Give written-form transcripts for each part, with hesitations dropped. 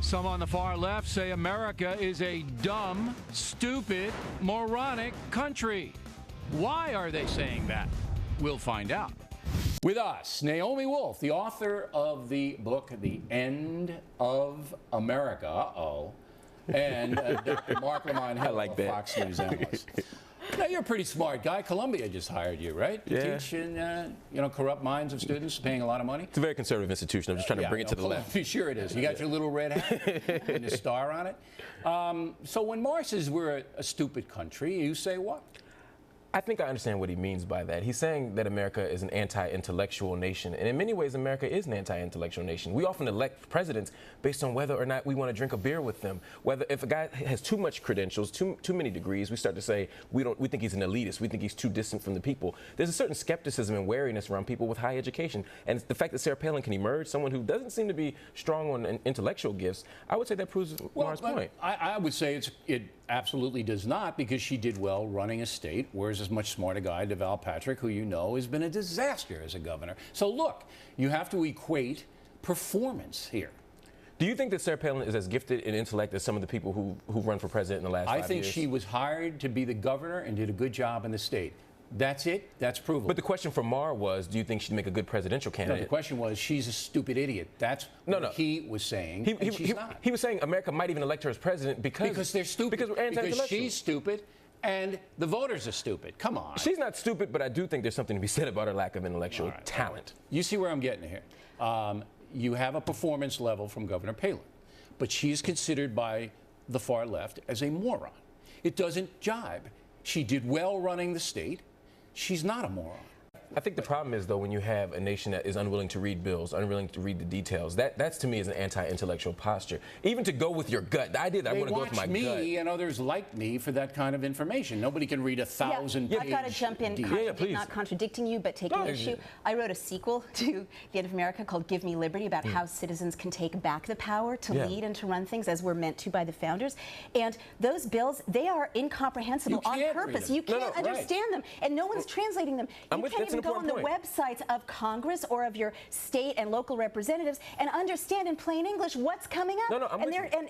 Some on the far left say America is a dumb, stupid, moronic country. Why are they saying that? We'll find out. With us, Naomi Wolf, the author of the book, The End of America, and Dr. Marc Lamont, Fox News analyst. Now, you're a pretty smart guy. Columbia just hired you, right? To teach in, corrupt minds of students, paying a lot of money? It's a very conservative institution. I'm just trying to bring it to the left. Sure it is. You got your little red hat and a star on it. So when Marc says we're a stupid country, you say what? I think I understand what he means by that. He's saying that America is an anti-intellectual nation. And in many ways, America is an anti-intellectual nation. We often elect presidents based on whether or not we want to drink a beer with them. Whether if a guy has too much credentials, too many degrees, we start to say we think he's an elitist. We think he's too distant from the people. There's a certain skepticism and wariness around people with high education. And the fact that Sarah Palin can emerge, someone who doesn't seem to be strong on intellectual gifts, I would say that proves Marc's point. I would say it absolutely does not, because she did well running a state, whereas this much smarter guy, Deval Patrick, who you know has been a disaster as a governor. So look, you have to equate performance here. Do you think that Sarah Palin is as gifted in intellect as some of the people who run for president in the last 5 years? I think she was hired to be the governor and did a good job in the state. That's it. That's provable. But the question from Marc was, do you think she'd make a good presidential candidate? No, the question was, she's a stupid idiot. That's what he was saying, and she's not. He was saying America might even elect her as president because they're stupid. Because we're anti-intellectual. Because she's stupid, and the voters are stupid. Come on. She's not stupid, but I do think there's something to be said about her lack of intellectual talent. You see where I'm getting here. You have a performance level from Governor Palin, but she's considered by the far left as a moron. It doesn't jibe. She did well running the state. She's not a moron. I think the problem is, though, when you have a nation that is unwilling to read bills, unwilling to read the details, that's to me is an anti-intellectual posture. Even to go with your gut, the idea that I want to go with my gut. They watch me and others like me for that kind of information. Nobody can read 1,000 page. I've got to jump in, not contradicting you, but taking issue. I wrote a sequel to The End of America called Give Me Liberty, about how citizens can take back the power to lead and to run things as we're meant to by the founders. And those bills, they are incomprehensible on purpose. You can't understand them, and no one's translating them. You can't even go on the websites of Congress or of your state and local representatives and understand in plain English what's coming up.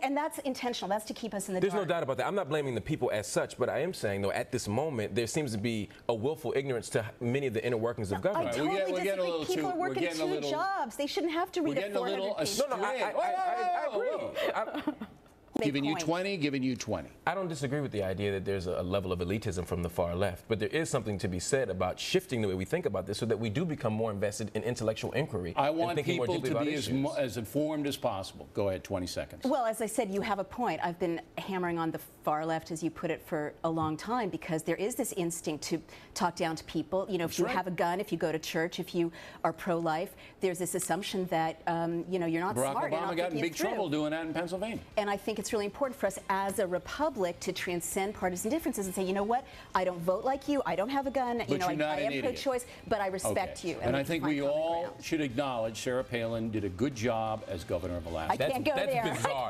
And that's intentional. That's to keep us in the dark. There's no doubt about that. I'm not blaming the people as such, but I am saying, though, at this moment, there seems to be a willful ignorance to many of the inner workings of government. I totally disagree. People are working 2 jobs. They shouldn't have to read a 400-page. No, I agree. Giving you 20, giving you 20. I don't disagree with the idea that there's a level of elitism from the far left, but there is something to be said about shifting the way we think about this so that we do become more invested in intellectual inquiry. I want people to be as informed as possible. Go ahead, 20 seconds. Well, as I said, you have a point. I've been hammering on the far left, as you put it, for a long time, because there is this instinct to talk down to people. You know, if you have a gun, if you go to church, if you are pro-life, there's this assumption that, you're not smart. Barack Obama got in big trouble doing that in Pennsylvania. And I think it's really important for us as a republic to transcend partisan differences and say, you know what, I don't vote like you, I don't have a gun, I am pro-choice, but I respect you. And I think we all should acknowledge Sarah Palin did a good job as governor of Alaska. I can't go there. That's bizarre.